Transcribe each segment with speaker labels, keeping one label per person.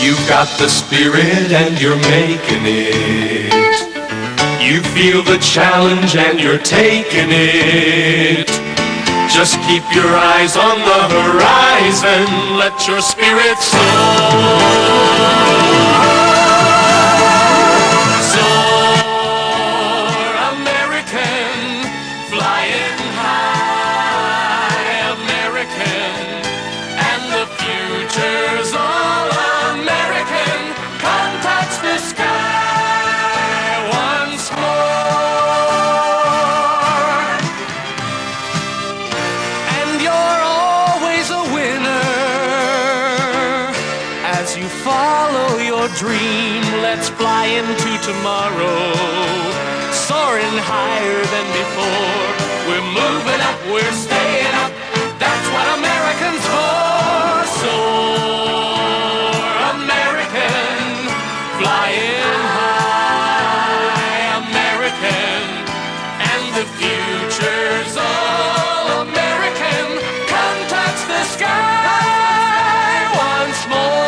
Speaker 1: You've got the spirit and you're making it. You feel the challenge and you're taking it. Just keep your eyes on the horizon. Let your spirit soar. Dream, let's fly into tomorrow, soaring higher than before. We're moving up, we're staying up, that's what Americans for. Soar, American, flying high, American, and the future's all American. Come touch the sky once more.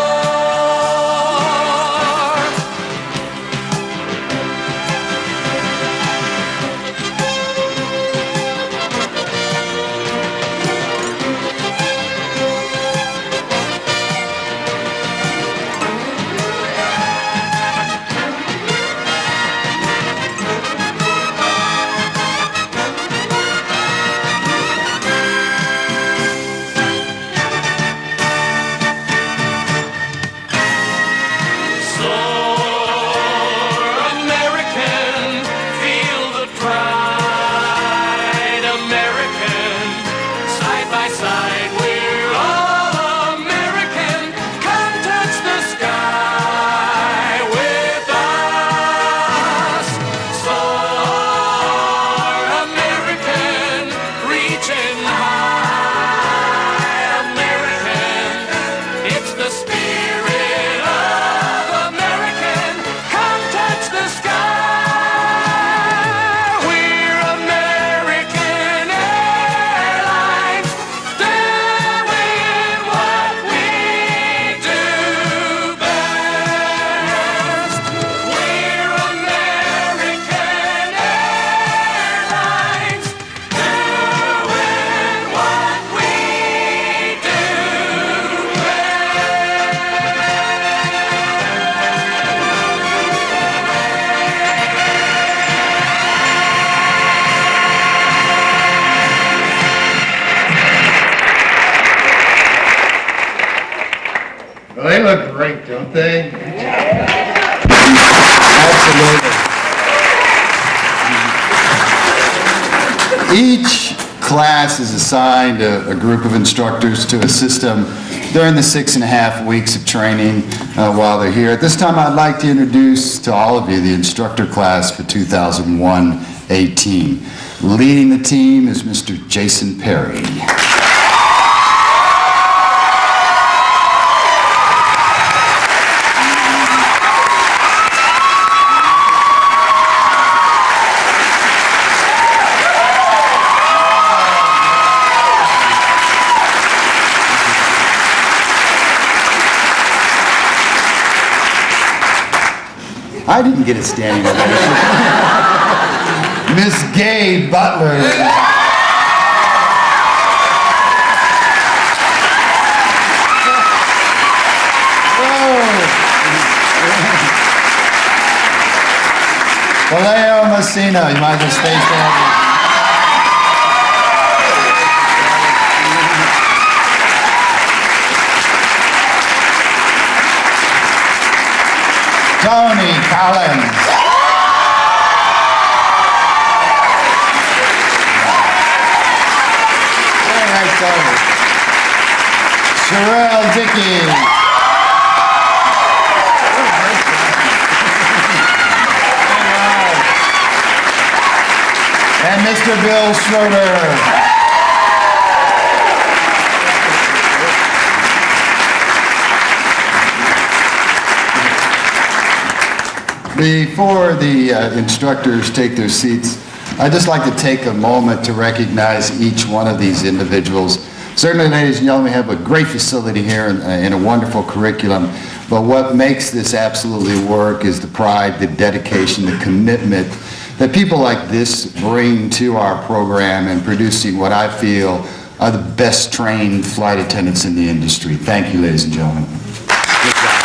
Speaker 2: They look great, don't they?
Speaker 3: Absolutely. Each class is assigned a group of instructors to assist them during the 6.5 weeks of training while they're here. At this time, I'd like to introduce to all of you the instructor class for 2001-18. Leading the team is Mr. Jason Perry. I didn't get a standing ovation. Miss Gay Butler. Vallejo Messina, you might as well stay standing. Tony Collins. Very nice, Tony. Sherelle Dickey. And Mr. Bill Schroeder. Before the instructors take their seats, I'd just like to take a moment to recognize each one of these individuals. Certainly, ladies and gentlemen, we have a great facility here and a wonderful curriculum, but what makes this absolutely work is the pride, the dedication, the commitment that people like this bring to our program in producing what I feel are the best trained flight attendants in the industry. Thank you, ladies and gentlemen. Good job.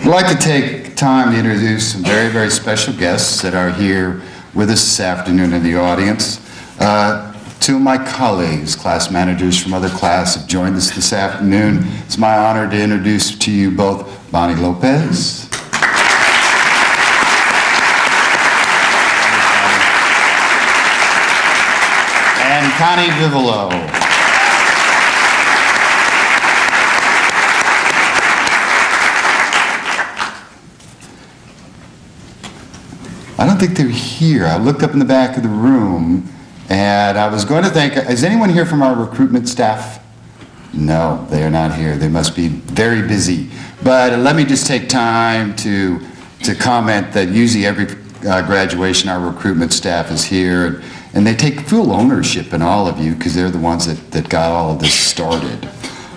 Speaker 3: I'd like to take time to introduce some very, very special guests that are here with us this afternoon in the audience. Two of my colleagues, class managers from other class, have joined us this afternoon. It's my honor to introduce to you both Bonnie Lopez and Connie Vivolo. I don't think they're here. I looked up in the back of the room, and I was going to thank, is anyone here from our recruitment staff? No, they are not here. They must be very busy. But let me just take time to comment that usually every graduation our recruitment staff is here, and they take full ownership in all of you because they're the ones that got all of this started.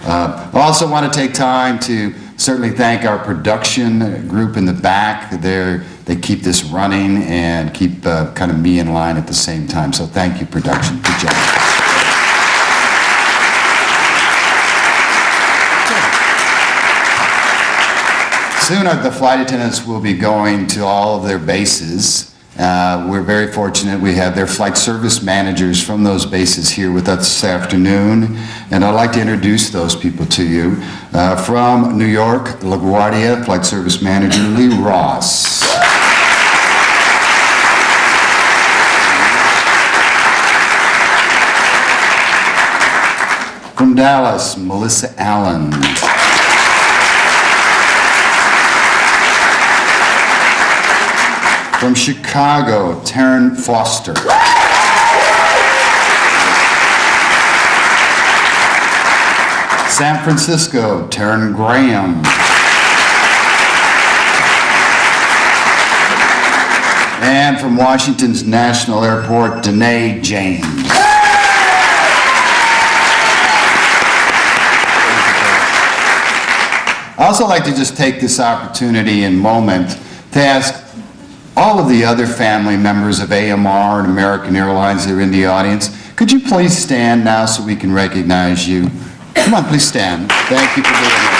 Speaker 3: I also want to take time to certainly thank our production group in the back. They keep this running and keep kind of me in line at the same time. So thank you, production. Good job. Soon the flight attendants will be going to all of their bases. We're very fortunate we have their flight service managers from those bases here with us this afternoon, and I'd like to introduce those people to you. From New York, LaGuardia, Flight Service Manager Lee Ross. From Dallas, Melissa Allen. From Chicago, Taryn Foster. San Francisco, Taryn Graham. And from Washington's National Airport, Danae James. I'd also like to just take this opportunity and moment to ask all of the other family members of AMR and American Airlines that are in the audience, could you please stand now so we can recognize you? Come on, please stand. Thank you for being here.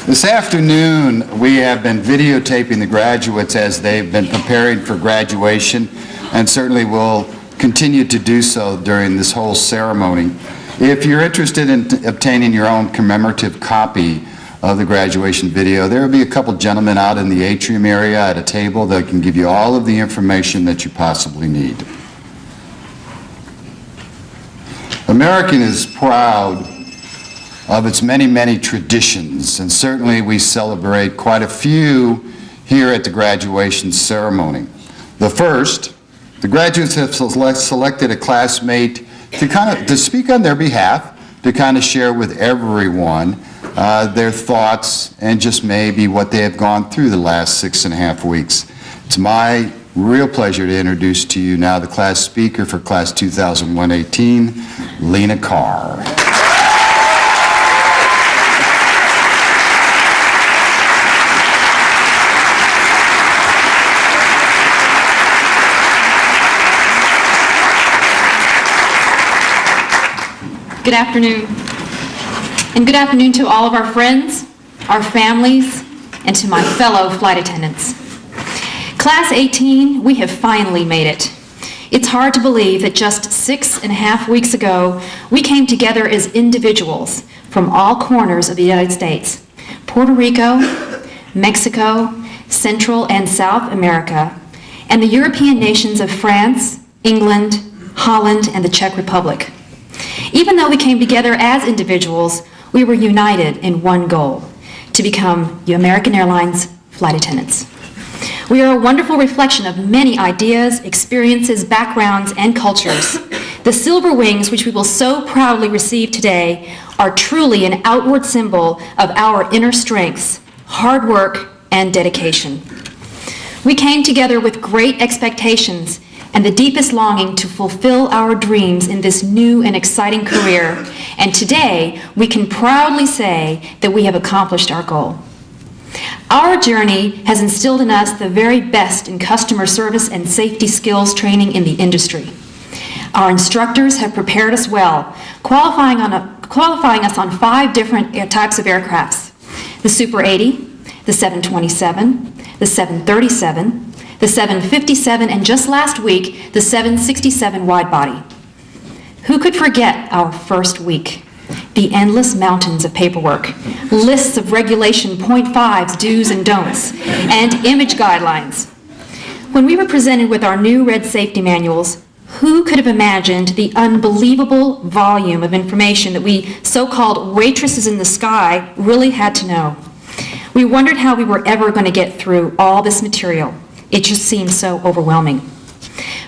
Speaker 3: This afternoon, we have been videotaping the graduates as they've been preparing for graduation, and certainly will continue to do so during this whole ceremony. If you're interested in obtaining your own commemorative copy of the graduation video, there will be a couple gentlemen out in the atrium area at a table that can give you all of the information that you possibly need. American is proud of its many, many traditions, and certainly we celebrate quite a few here at the graduation ceremony. The first, the graduates have selected a classmate to speak on their behalf, to kind of share with everyone their thoughts and just maybe what they have gone through the last 6.5 weeks. It's my real pleasure to introduce to you now the class speaker for class 2018, Lena Carr.
Speaker 4: Good afternoon. And good afternoon to all of our friends, our families, and to my fellow flight attendants. Class 18, we have finally made it. It's hard to believe that just 6.5 weeks ago, we came together as individuals from all corners of the United States, Puerto Rico, Mexico, Central and South America, and the European nations of France, England, Holland, and the Czech Republic. Even though we came together as individuals, we were united in one goal: to become American Airlines flight attendants. We are a wonderful reflection of many ideas, experiences, backgrounds, and cultures. The silver wings, which we will so proudly receive today, are truly an outward symbol of our inner strengths, hard work, and dedication. We came together with great expectations and the deepest longing to fulfill our dreams in this new and exciting career, and today we can proudly say that we have accomplished our goal. Our journey has instilled in us the very best in customer service and safety skills training in the industry. Our instructors have prepared us well, qualifying us on 5 different types of aircrafts: the Super 80, the 727, the 737, the 757, and just last week, the 767 wide-body. Who could forget our first week? The endless mountains of paperwork, lists of regulation .5s, do's and don'ts, and image guidelines. When we were presented with our new red safety manuals, who could have imagined the unbelievable volume of information that we so-called waitresses in the sky really had to know? We wondered how we were ever going to get through all this material. It just seemed so overwhelming.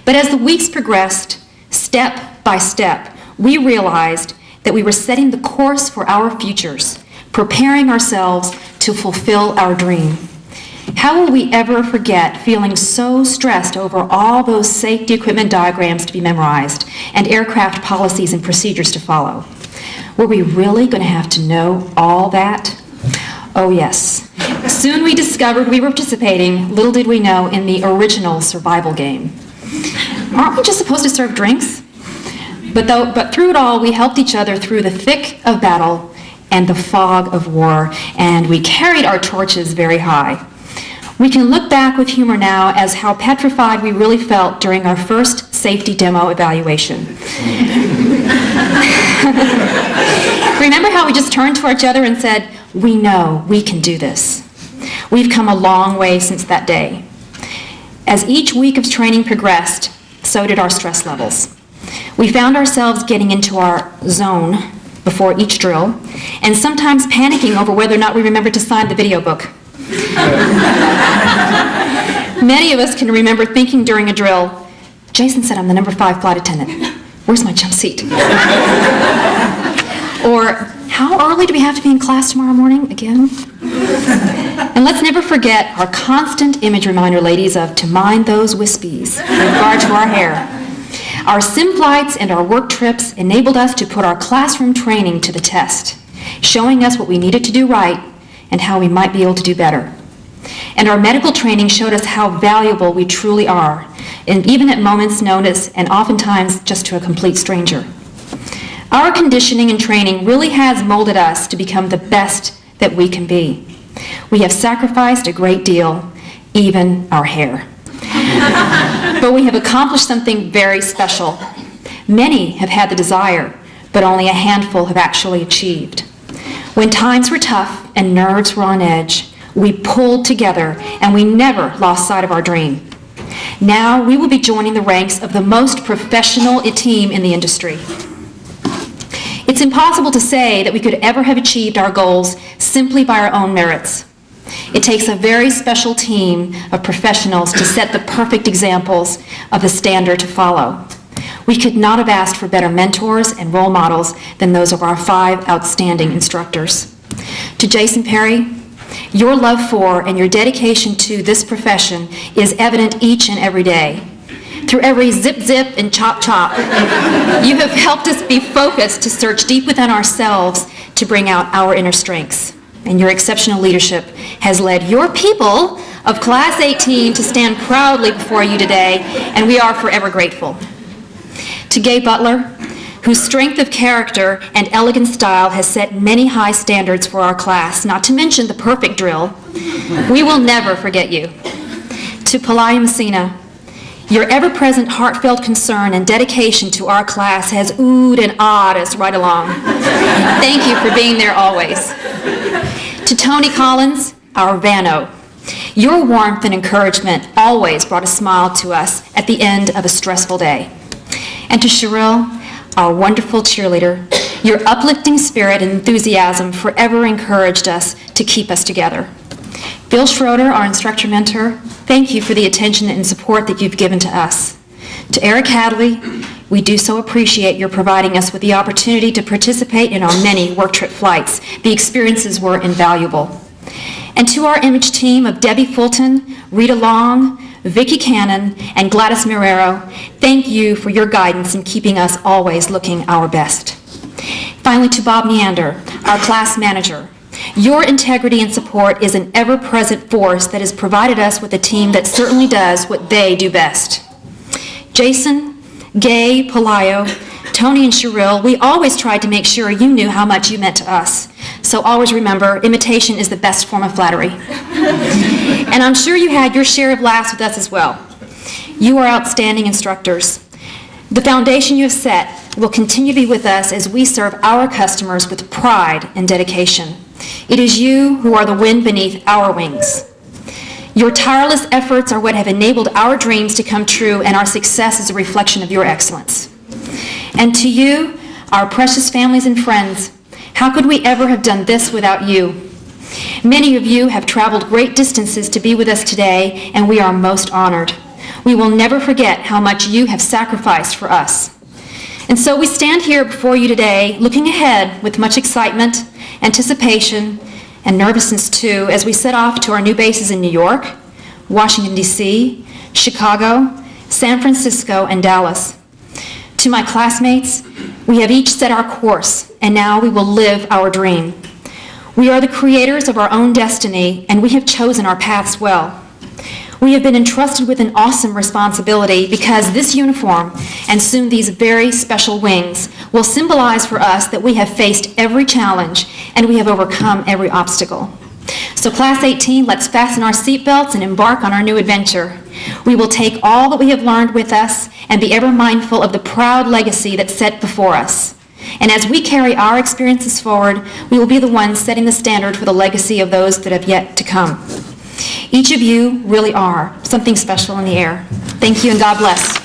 Speaker 4: But as the weeks progressed, step by step, we realized that we were setting the course for our futures, preparing ourselves to fulfill our dream. How will we ever forget feeling so stressed over all those safety equipment diagrams to be memorized and aircraft policies and procedures to follow? Were we really going to have to know all that? Oh yes. Soon we discovered we were participating, little did we know, in the original survival game. Aren't we just supposed to serve drinks? But through it all, we helped each other through the thick of battle and the fog of war, and we carried our torches very high. We can look back with humor now as how petrified we really felt during our first safety demo evaluation. Remember how we just turned to each other and said, "We know we can do this." We've come a long way since that day. As each week of training progressed, so did our stress levels. We found ourselves getting into our zone before each drill, and sometimes panicking over whether or not we remembered to sign the video book. Many of us can remember thinking during a drill, "Jason said I'm the number 5 flight attendant. Where's my jump seat?" Or, "How early do we have to be in class tomorrow morning again?" And let's never forget our constant image reminder, ladies, of to mind those wispies in regard to our hair. Our sim flights and our work trips enabled us to put our classroom training to the test, showing us what we needed to do right and how we might be able to do better. And our medical training showed us how valuable we truly are, and even at moments noticed and oftentimes just to a complete stranger. Our conditioning and training really has molded us to become the best that we can be. We have sacrificed a great deal, even our hair. But we have accomplished something very special. Many have had the desire, but only a handful have actually achieved. When times were tough and nerves were on edge, we pulled together and we never lost sight of our dream. Now we will be joining the ranks of the most professional team in the industry. It's impossible to say that we could ever have achieved our goals simply by our own merits. It takes a very special team of professionals to set the perfect examples of the standard to follow. We could not have asked for better mentors and role models than those of our 5 outstanding instructors. To Jason Perry, your love for and your dedication to this profession is evident each and every day. Through every zip zip and chop chop, you have helped us be focused to search deep within ourselves to bring out our inner strengths. And your exceptional leadership has led your people of Class 18 to stand proudly before you today, and we are forever grateful. To Gay Butler, whose strength of character and elegant style has set many high standards for our class, not to mention the perfect drill, we will never forget you. To Palaia Messina, your ever-present heartfelt concern and dedication to our class has oohed and awed us right along. Thank you for being there always. To Tony Collins, our Vano, your warmth and encouragement always brought a smile to us at the end of a stressful day. And to Cheryl, our wonderful cheerleader, your uplifting spirit and enthusiasm forever encouraged us to keep us together. Bill Schroeder, our instructor mentor, thank you for the attention and support that you've given to us. To Eric Hadley, we do so appreciate your providing us with the opportunity to participate in our many work trip flights. The experiences were invaluable. And to our image team of Debbie Fulton, Rita Long, Vicki Cannon, and Gladys Marrero, thank you for your guidance in keeping us always looking our best. Finally, to Bob Neander, our class manager, your integrity and support is an ever-present force that has provided us with a team that certainly does what they do best. Jason, Gay, Palayo, Tony, and Cheryl, we always tried to make sure you knew how much you meant to us. So always remember, imitation is the best form of flattery. And I'm sure you had your share of laughs with us as well. You are outstanding instructors. The foundation you have set will continue to be with us as we serve our customers with pride and dedication. It is you who are the wind beneath our wings. Your tireless efforts are what have enabled our dreams to come true, and our success is a reflection of your excellence. And to you, our precious families and friends, how could we ever have done this without you? Many of you have traveled great distances to be with us today, and we are most honored. We will never forget how much you have sacrificed for us. And so we stand here before you today, looking ahead with much excitement, anticipation, and nervousness too, as we set off to our new bases in New York, Washington, D.C., Chicago, San Francisco, and Dallas. To my classmates, we have each set our course, and now we will live our dream. We are the creators of our own destiny, and we have chosen our paths well. We have been entrusted with an awesome responsibility because this uniform, and soon these very special wings, will symbolize for us that we have faced every challenge and we have overcome every obstacle. So Class 18, let's fasten our seatbelts and embark on our new adventure. We will take all that we have learned with us and be ever mindful of the proud legacy that's set before us. And as we carry our experiences forward, we will be the ones setting the standard for the legacy of those that have yet to come. Each of you really are something special in the air. Thank you and God bless.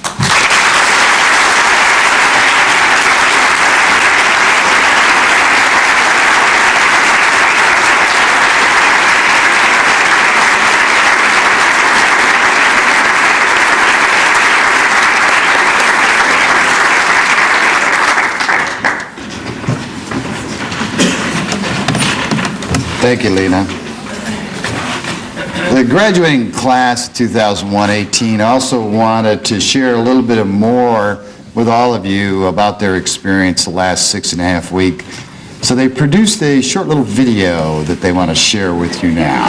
Speaker 3: Thank you, Lena. The graduating class 2001-18 also wanted to share a little bit more with all of you about their experience the last 6.5 weeks. So they produced a short little video that they want to share with you now.